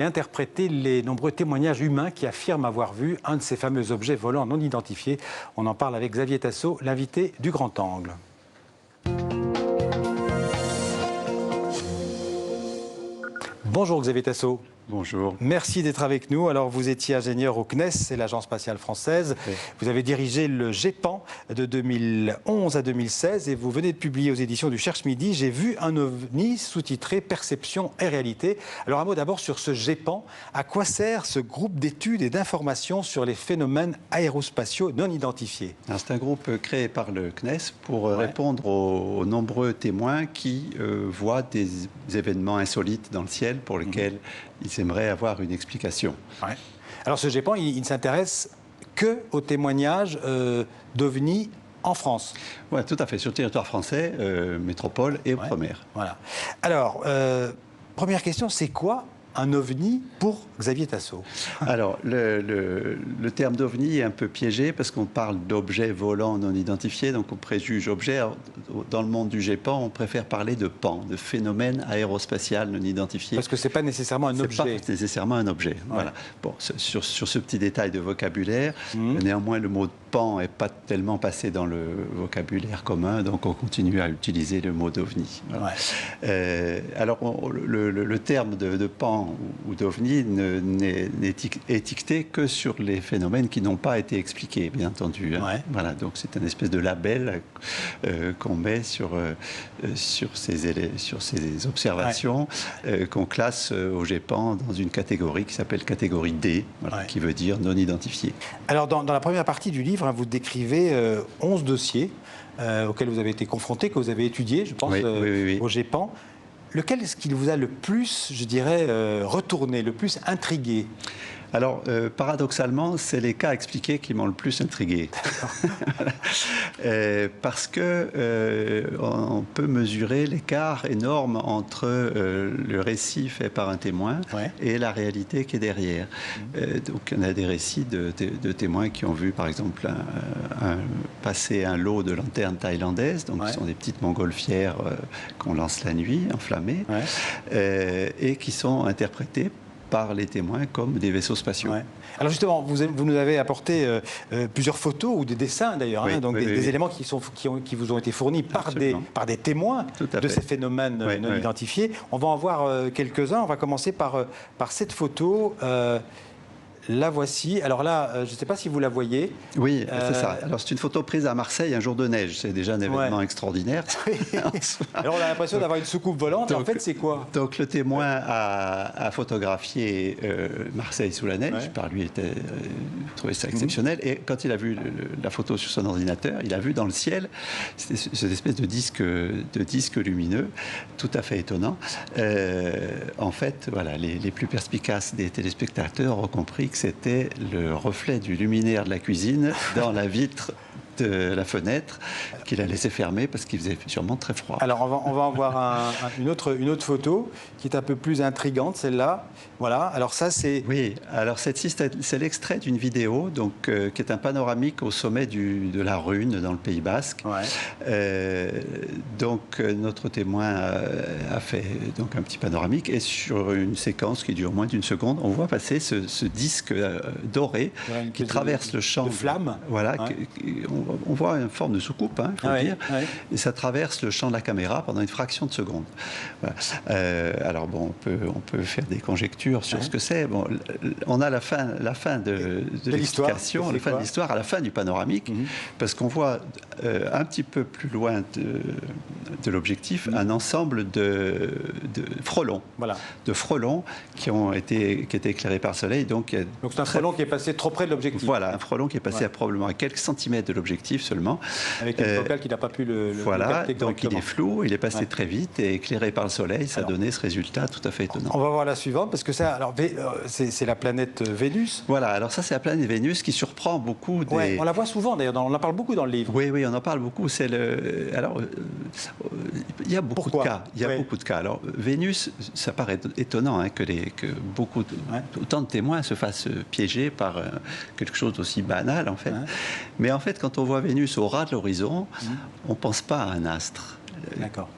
et interpréter les nombreux témoignages humains qui affirment avoir vu un de ces fameux objets volants non identifiés. On en parle avec Xavier Tassot, l'invité du Grand Angle. Bonjour Xavier Tassot. Bonjour. Merci d'être avec nous. Alors, vous étiez ingénieur au CNES, c'est l'Agence spatiale française. Oui. Vous avez dirigé le GEPAN de 2011 à 2016 et vous venez de publier aux éditions du Cherche Midi « J'ai vu un ovni » sous-titré « Perception et réalité ». Alors, un mot d'abord sur ce GEPAN. À quoi sert ce groupe d'études et d'informations sur les phénomènes aérospatiaux non identifiés? C'est un groupe créé par le CNES pour répondre aux nombreux témoins qui voient des événements insolites dans le ciel pour lesquels ils aimeraient avoir une explication. Ouais. Alors ce GEPAN, il ne s'intéresse qu'aux témoignages d'OVNI en France. Oui, tout à fait, sur le territoire français, métropole et outre-mer. Voilà. Alors, première question, c'est quoi un ovni pour Xavier Tassot? Alors, le terme d'ovni est un peu piégé parce qu'on parle d'objets volants non identifiés, donc on préjuge objet. Alors, dans le monde du GEPAN, on préfère parler de PAN, de phénomène aérospatial non identifié. Parce que ce n'est pas nécessairement un objet. C'est pas nécessairement un objet. Ouais. Voilà. Bon, sur ce petit détail de vocabulaire, néanmoins, le mot PAN n'est pas tellement passé dans le vocabulaire commun, donc on continue à utiliser le mot d'ovni. Voilà. Alors, le terme de PAN ou d'OVNI n'est étiqueté que sur les phénomènes qui n'ont pas été expliqués, bien entendu. Hein. Ouais. Voilà, donc c'est une espèce de label qu'on met sur ces observations, qu'on classe au GEPAN dans une catégorie qui s'appelle catégorie D, voilà, qui veut dire non identifié. Alors dans la première partie du livre, hein, vous décrivez 11 dossiers auxquels vous avez été confrontés, que vous avez étudiés, je pense, au GEPAN. Lequel est-ce qui vous a le plus, je dirais, retourné, le plus intrigué? Alors, paradoxalement, c'est les cas expliqués qui m'ont le plus intrigué. Parce que on peut mesurer l'écart énorme entre le récit fait par un témoin et la réalité qui est derrière. Donc, on a des récits de témoins qui ont vu, par exemple, passer un lot de lanternes thaïlandaises, donc ce sont des petites montgolfières qu'on lance la nuit, enflammées, et qui sont interprétées par les témoins comme des vaisseaux spatiaux. Ouais. Alors justement, vous nous avez apporté plusieurs photos ou des dessins d'ailleurs, donc des éléments qui vous ont été fournis par des témoins de ces phénomènes non identifiés. On va en voir quelques-uns. On va commencer par cette photo. La voici. Alors là, je ne sais pas si vous la voyez. Oui, c'est ça. Alors c'est une photo prise à Marseille un jour de neige. C'est déjà un événement extraordinaire. Alors on a l'impression d'avoir une soucoupe volante. Donc, en fait, c'est quoi? Donc le témoin a photographié Marseille sous la neige. Par lui, il trouvait ça exceptionnel. Et quand il a vu la photo sur son ordinateur, il a vu dans le ciel cette espèce de disque lumineux, tout à fait étonnant. En fait, voilà, les plus perspicaces des téléspectateurs ont compris que c'était le reflet du luminaire de la cuisine dans la vitre de la fenêtre qu'il a laissé fermer parce qu'il faisait sûrement très froid. Alors on va en voir une autre photo qui est un peu plus intrigante, celle-là. Voilà, alors ça c'est... Oui, alors celle-ci c'est l'extrait d'une vidéo donc, qui est un panoramique au sommet de la Rune dans le Pays Basque. Donc notre témoin a fait donc, un petit panoramique et sur une séquence qui dure moins d'une seconde, on voit passer ce disque doré qui traverse le champ de flamme. Voilà, on voit une forme de soucoupe, hein, il faut dire, et ça traverse le champ de la caméra pendant une fraction de seconde. Voilà. Alors bon, on peut faire des conjectures sur ce que c'est. Bon, on a la fin de l'explication, la fin de l'histoire à la fin du panoramique, parce qu'on voit un petit peu plus loin de l'objectif un ensemble de frelons, de frelons qui étaient éclairés par le soleil. Donc c'est un frelon qui est passé trop près de l'objectif. Voilà, un frelon qui est passé probablement à quelques centimètres de l'objectif seulement. Avec une focale qui n'a pas pu le capter correctement. Donc il est flou, il est passé très vite et éclairé par le soleil, ça donnait ce résultat tout à fait étonnant. On va voir la suivante, parce que ça, alors c'est la planète Vénus. Voilà, alors ça c'est la planète Vénus qui surprend beaucoup des... on la voit souvent d'ailleurs, on en parle beaucoup dans le livre. Oui, on en parle beaucoup. Alors, il y a beaucoup de cas. Il y a beaucoup de cas. Alors, Vénus, ça paraît étonnant hein, que autant de témoins se fassent piéger par quelque chose d'aussi banal en fait. Mais en fait, quand on voit Vénus au ras de l'horizon, on ne pense pas à un astre.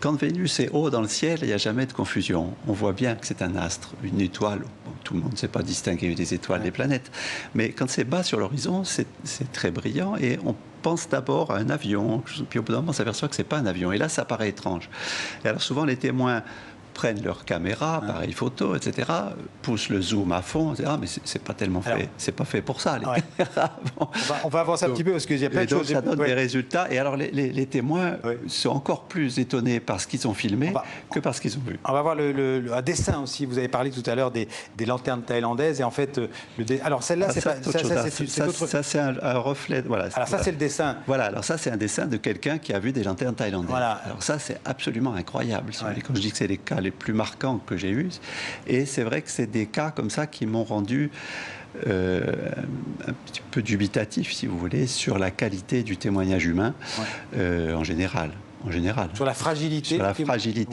Quand Vénus est haut dans le ciel, il n'y a jamais de confusion. On voit bien que c'est un astre, une étoile. Bon, tout le monde ne sait pas distinguer des étoiles des planètes. Mais quand c'est bas sur l'horizon, c'est très brillant et on pense d'abord à un avion. Puis au bout d'un moment, on s'aperçoit que ce n'est pas un avion. Et là, ça paraît étrange. Et alors souvent, les témoins prennent leur caméra, appareil photo, etc., poussent le zoom à fond, etc., mais c'est pas tellement fait. C'est pas fait pour ça, les caméras. Bon. On va avancer un petit peu parce qu'il y a plein de choses. Ça donne des résultats. Et alors, les témoins sont encore plus étonnés par ce qu'ils ont filmé que par ce qu'ils ont vu. On va voir un dessin aussi. Vous avez parlé tout à l'heure des lanternes thaïlandaises. Et en fait, alors celle-là, c'est pas... Ça, c'est un reflet. Voilà. Alors ça, c'est le dessin. Voilà. Alors ça, c'est un dessin de quelqu'un qui a vu des lanternes thaïlandaises. Voilà. Alors ça, c'est absolument incroyable. Quand je dis que c'est les cas les plus marquants que j'ai eus. Et c'est vrai que c'est des cas comme ça qui m'ont rendu un petit peu dubitatif, si vous voulez, sur la qualité du témoignage humain en général. Sur la fragilité,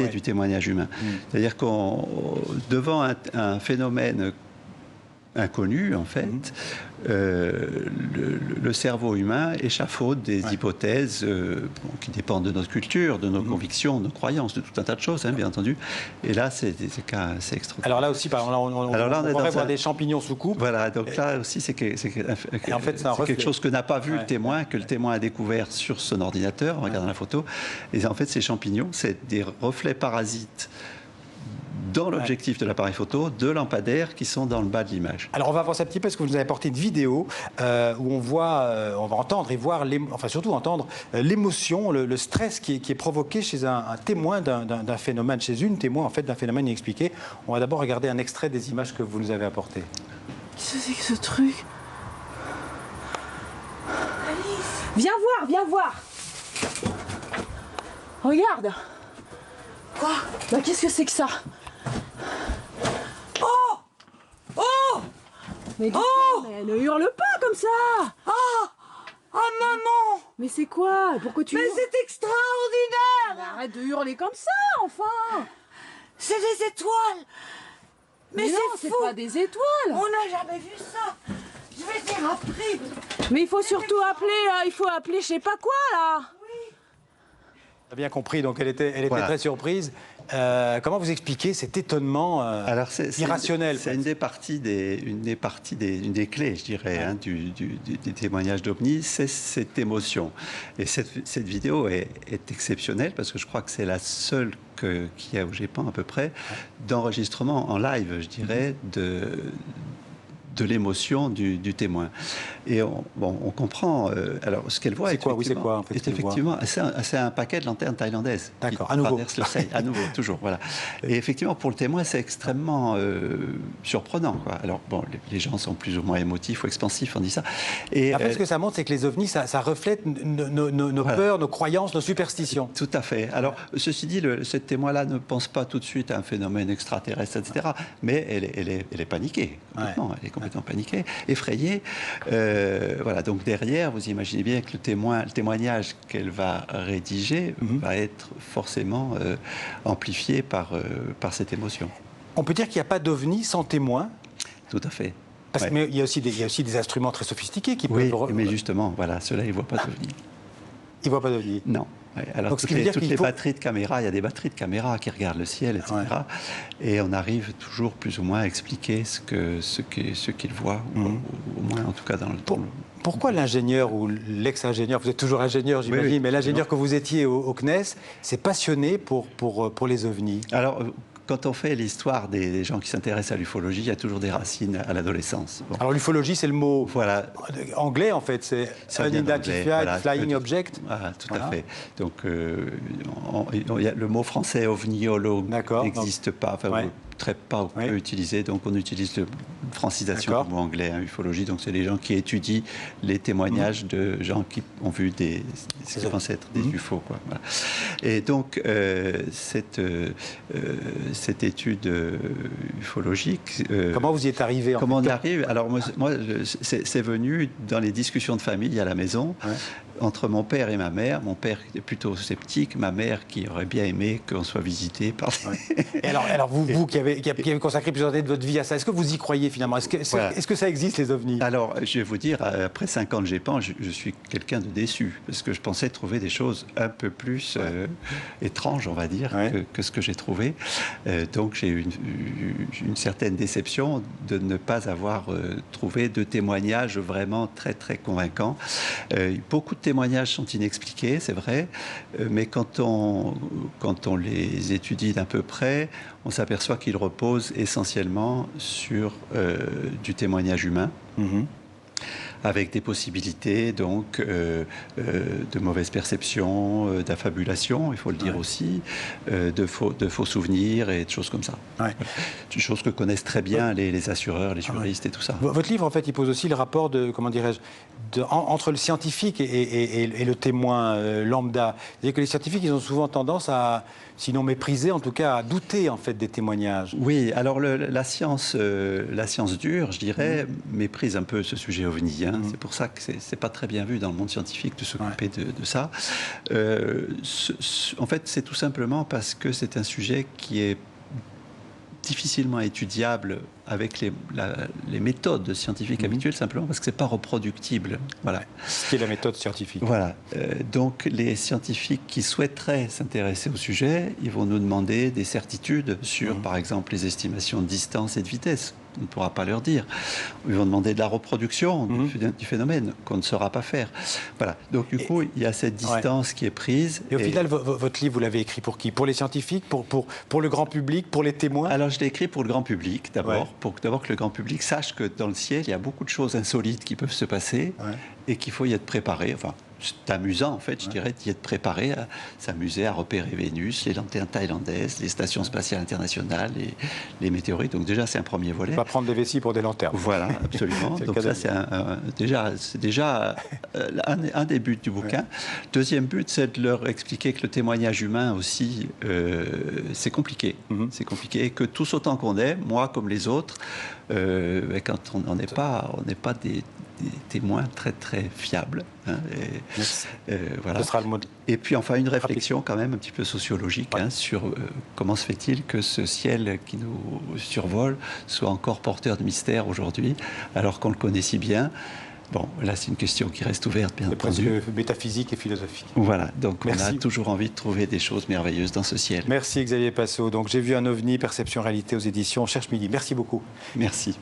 du témoignage humain. C'est-à-dire devant un phénomène inconnu, en fait, le cerveau humain échafaude des hypothèses qui dépendent de notre culture, de nos convictions, de nos croyances, de tout un tas de choses, bien entendu. Et là, c'est extraordinaire. Alors là aussi, on va voir des champignons sous coupe. Voilà, donc là aussi, c'est quelque chose que n'a pas vu le témoin, que le témoin a découvert sur son ordinateur en regardant la photo. Et en fait, ces champignons, c'est des reflets parasites dans l'objectif de l'appareil photo, de lampadaires qui sont dans le bas de l'image. Alors on va avancer un petit peu parce que vous nous avez apporté une vidéo où on va entendre et voir, surtout entendre l'émotion, le stress qui est provoqué chez un témoin d'un phénomène, chez une témoin en fait d'un phénomène inexpliqué. On va d'abord regarder un extrait des images que vous nous avez apportées. Qu'est-ce que c'est que ce truc? Alice, viens voir. Regarde. Quoi? Bah qu'est-ce que c'est que ça? Mais ne hurle pas comme ça! Oh maman! Mais c'est quoi? Pourquoi tu hurles? Mais c'est extraordinaire! Mais arrête de hurler comme ça, enfin! C'est des étoiles! Mais c'est pas des étoiles! On n'a jamais vu ça! Je vais dire après! Mais il faut surtout appeler je sais pas quoi, là! Oui! On a bien compris, donc elle était très surprise. Comment vous expliquez cet étonnement irrationnel? C'est une des clés, je dirais, du témoignage d'OVNI, c'est cette émotion. Et cette vidéo est exceptionnelle parce que je crois que c'est la seule qu'il y a au GEPAN à peu près d'enregistrement en live, je dirais, de l'émotion du témoin. Et on comprend... alors, ce qu'elle voit... C'est quoi effectivement, c'est un paquet de lanternes thaïlandaises. D'accord, à nouveau. À nouveau, toujours, voilà. Et effectivement, pour le témoin, c'est extrêmement surprenant, quoi. Alors, bon, les gens sont plus ou moins émotifs ou expansifs, on dit ça. Et, après, ce que ça montre, c'est que les ovnis, ça reflète nos peurs, nos croyances, nos superstitions. Tout à fait. Alors, ceci dit, ce témoin-là ne pense pas tout de suite à un phénomène extraterrestre, etc. Mais elle est paniquée, complètement. Elle est complètement paniquée, effrayée. Voilà, donc derrière, vous imaginez bien que le témoignage qu'elle va rédiger va être forcément amplifié par cette émotion. On peut dire qu'il n'y a pas d'ovni sans témoin? Tout à fait. Mais il y a aussi des instruments très sophistiqués qui peuvent... Oui, mais justement, voilà, ceux-là, ils ne voient pas d'ovni. Ils ne voient pas d'ovni? Non. Alors, donc, toutes les batteries de caméras, il y a des batteries de caméras qui regardent le ciel, etc. Et on arrive toujours plus ou moins à expliquer ce qu'ils voient, ou au moins en tout cas dans le temps. Pourquoi l'ingénieur ou l'ex-ingénieur, vous êtes toujours ingénieur j'imagine, mais l'ingénieur que vous étiez au CNES s'est passionné pour les ovnis? Alors, quand on fait l'histoire des gens qui s'intéressent à l'ufologie, il y a toujours des racines à l'adolescence. Bon. Alors l'ufologie, c'est le mot anglais en fait, c'est Unidentified Flying Object. Ah, tout à fait. Donc le mot français ovniologue n'existe pas. Enfin, très pas peu utilisé, donc on utilise la francisation du mot anglais, ufologie, donc c'est les gens qui étudient les témoignages de gens qui ont vu ce qui pensait être des UFO, quoi. Voilà. Et donc cette étude ufologique... comment vous y êtes arrivé? Comment on y arrive? Alors moi c'est venu dans les discussions de famille à la maison. entre mon père et ma mère. Mon père était plutôt sceptique, ma mère qui aurait bien aimé qu'on soit visité par... Et alors vous qui avez consacré plusieurs années de votre vie à ça, est-ce que vous y croyez finalement? Est-ce que ça existe, les ovnis? Alors, je vais vous dire, après 5 ans de GEPAN, je suis quelqu'un de déçu, parce que je pensais trouver des choses un peu plus étranges, on va dire, que ce que j'ai trouvé. Donc, j'ai eu une certaine déception de ne pas avoir trouvé de témoignages vraiment très, très convaincants. Beaucoup de témoignages sont inexpliqués, c'est vrai, mais quand on les étudie d'un peu près, on s'aperçoit qu'ils reposent essentiellement sur du témoignage humain. Avec des possibilités donc de mauvaise perception, d'affabulation, il faut le dire aussi, de faux souvenirs et de choses comme ça. Des choses que connaissent très bien les assureurs, les juristes et tout ça. Votre livre, en fait, il pose aussi le rapport de, comment dirais-je, entre le scientifique et le témoin lambda. C'est-à-dire que les scientifiques, ils ont souvent tendance à, sinon mépriser, en tout cas à douter en fait des témoignages. Oui, alors la science dure, je dirais, méprise un peu ce sujet ovni. C'est pour ça que c'est pas très bien vu dans le monde scientifique de s'occuper de ça. En fait, c'est tout simplement parce que c'est un sujet qui est difficilement étudiable avec les méthodes scientifiques habituelles, simplement parce que c'est pas reproductible. Voilà. Ce qui est la méthode scientifique. Voilà. Donc, les scientifiques qui souhaiteraient s'intéresser au sujet, ils vont nous demander des certitudes sur, par exemple, les estimations de distance et de vitesse. On ne pourra pas leur dire. Ils vont demander de la reproduction du phénomène qu'on ne saura pas faire. Voilà. Donc, du coup, il y a cette distance qui est prise. Et au final, votre livre, vous l'avez écrit pour qui? Pour les scientifiques, pour le grand public, pour les témoins? Alors, je l'ai écrit pour le grand public, d'abord. Pour d'abord que le grand public sache que dans le ciel, il y a beaucoup de choses insolites qui peuvent se passer et qu'il faut y être préparé. Enfin, c'est amusant, en fait, je dirais, d'y être préparé, à s'amuser à repérer Vénus, les lanternes thaïlandaises, les stations spatiales internationales, les météorites. Donc déjà, c'est un premier volet. Pas prendre des vessies pour des lanternes. Voilà, absolument. Donc ça, c'est déjà un des buts du bouquin. Deuxième but, c'est de leur expliquer que le témoignage humain aussi, c'est compliqué. C'est compliqué et que tous autant qu'on est, moi comme les autres, quand on n'est pas des témoins très très fiables. Voilà. Ce sera le mot. Et puis enfin une réflexion quand même un petit peu sociologique sur comment se fait-il que ce ciel qui nous survole soit encore porteur de mystère aujourd'hui, alors qu'on le connaît si bien. Bon, là c'est une question qui reste ouverte, bien entendu. Presque métaphysique et philosophique. Voilà, donc on a toujours envie de trouver des choses merveilleuses dans ce ciel. Merci Xavier Passot. Donc j'ai vu un ovni, Perception Réalité aux éditions Cherche Midi. Merci beaucoup. Merci.